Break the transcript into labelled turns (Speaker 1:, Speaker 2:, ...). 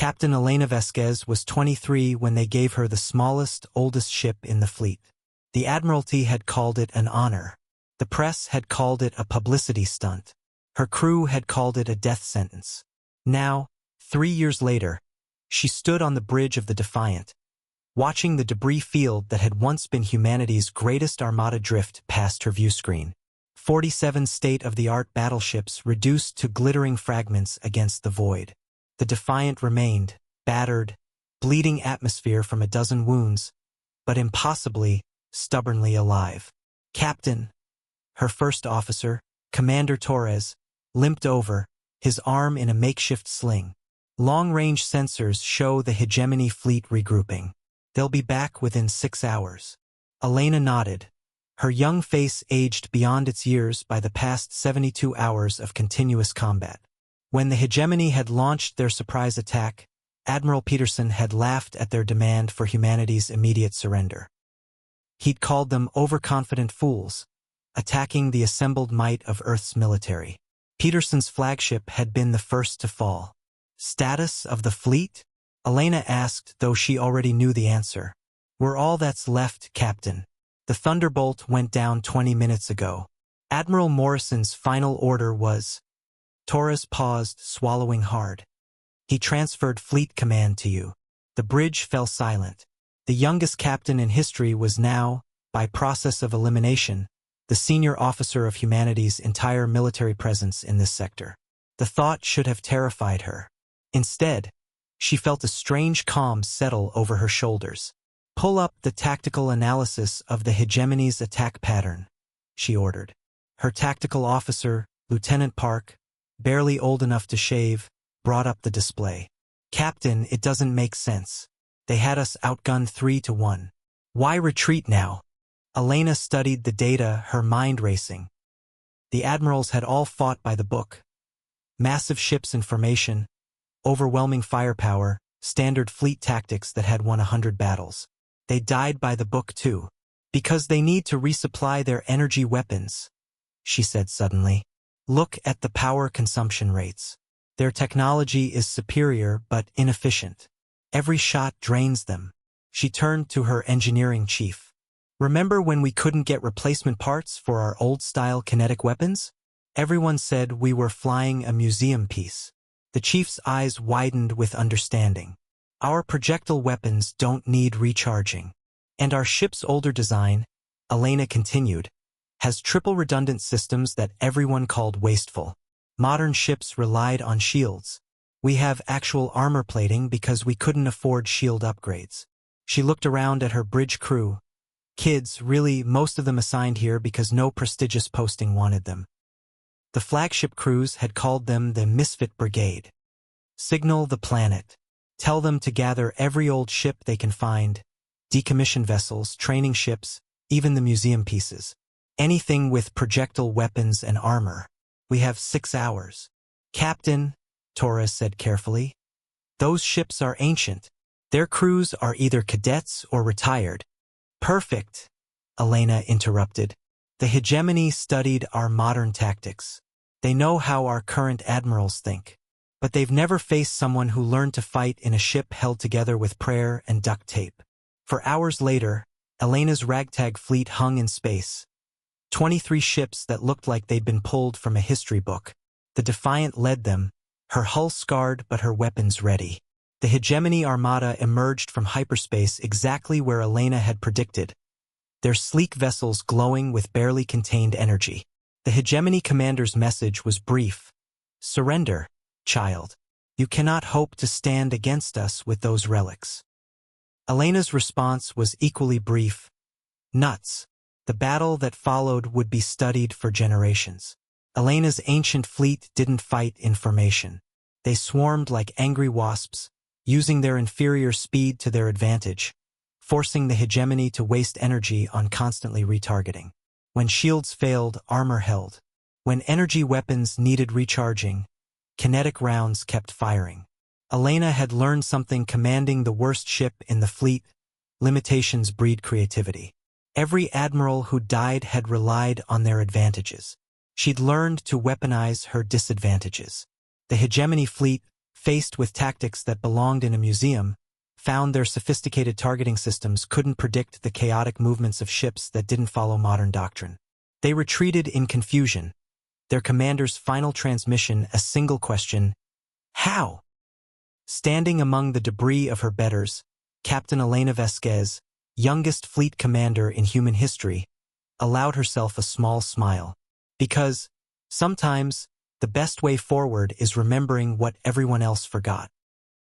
Speaker 1: Captain Elena Vasquez was 23 when they gave her the smallest, oldest ship in the fleet. The Admiralty had called it an honor. The press had called it a publicity stunt. Her crew had called it a death sentence. Now, 3 years later, she stood on the bridge of the Defiant, watching the debris field that had once been humanity's greatest armada drift past her viewscreen. 47 state-of-the-art battleships reduced to glittering fragments against the void. The Defiant remained, battered, bleeding atmosphere from a dozen wounds, but impossibly, stubbornly alive. Captain, her first officer, Commander Torres, limped over, his arm in a makeshift sling. Long-range sensors show the Hegemony fleet regrouping. They'll be back within 6 hours. Elena nodded, her young face aged beyond its years by the past 72 hours of continuous combat. When the Hegemony had launched their surprise attack, Admiral Peterson had laughed at their demand for humanity's immediate surrender. He'd called them overconfident fools, attacking the assembled might of Earth's military. Peterson's flagship had been the first to fall. Status of the fleet? Elena asked, though she already knew the answer. We're all that's left, Captain. The Thunderbolt went down 20 minutes ago. Admiral Morrison's final order was... Torres paused, swallowing hard. He transferred fleet command to you. The bridge fell silent. The youngest captain in history was now, by process of elimination, the senior officer of humanity's entire military presence in this sector. The thought should have terrified her. Instead, she felt a strange calm settle over her shoulders. Pull up the tactical analysis of the Hegemony's attack pattern, she ordered. Her tactical officer, Lieutenant Park, barely old enough to shave, brought up the display. Captain, it doesn't make sense. They had us outgunned 3-1. Why retreat now? Elena studied the data, her mind racing. The admirals had all fought by the book. Massive ships in formation, overwhelming firepower, standard fleet tactics that had won 100 battles. They died by the book too. Because they need to resupply their energy weapons, she said suddenly. Look at the power consumption rates. Their technology is superior but inefficient. Every shot drains them. She turned to her engineering chief. Remember when we couldn't get replacement parts for our old-style kinetic weapons? Everyone said we were flying a museum piece. The chief's eyes widened with understanding. Our projectile weapons don't need recharging. And our ship's older design, Elena continued, has triple redundant systems that everyone called wasteful. Modern ships relied on shields. We have actual armor plating because we couldn't afford shield upgrades. She looked around at her bridge crew. Kids, really, most of them assigned here because no prestigious posting wanted them. The flagship crews had called them the Misfit Brigade. Signal the planet. Tell them to gather every old ship they can find, decommissioned vessels, training ships, even the museum pieces. Anything with projectile weapons and armor. We have 6 hours. Captain, Torres said carefully, those ships are ancient. Their crews are either cadets or retired. Perfect, Elena interrupted. The Hegemony studied our modern tactics. They know how our current admirals think. But they've never faced someone who learned to fight in a ship held together with prayer and duct tape. For hours later, Elena's ragtag fleet hung in space. 23 ships that looked like they'd been pulled from a history book. The Defiant led them, her hull scarred but her weapons ready. The Hegemony Armada emerged from hyperspace exactly where Elena had predicted, their sleek vessels glowing with barely contained energy. The Hegemony commander's message was brief. Surrender, child. You cannot hope to stand against us with those relics. Elena's response was equally brief. Nuts. The battle that followed would be studied for generations. Elena's ancient fleet didn't fight in formation. They swarmed like angry wasps, using their inferior speed to their advantage, forcing the Hegemony to waste energy on constantly retargeting. When shields failed, armor held. When energy weapons needed recharging, kinetic rounds kept firing. Elena had learned something commanding the worst ship in the fleet. Limitations breed creativity. Every admiral who died had relied on their advantages. She'd learned to weaponize her disadvantages. The Hegemony fleet faced with tactics that belonged in a museum, found their sophisticated targeting systems couldn't predict the chaotic movements of ships that didn't follow modern doctrine. They retreated in confusion, their commander's final transmission a single question: how? Standing among the debris of her betters, Captain Elena Vasquez, youngest fleet commander in human history, allowed herself a small smile. Because, sometimes, the best way forward is remembering what everyone else forgot.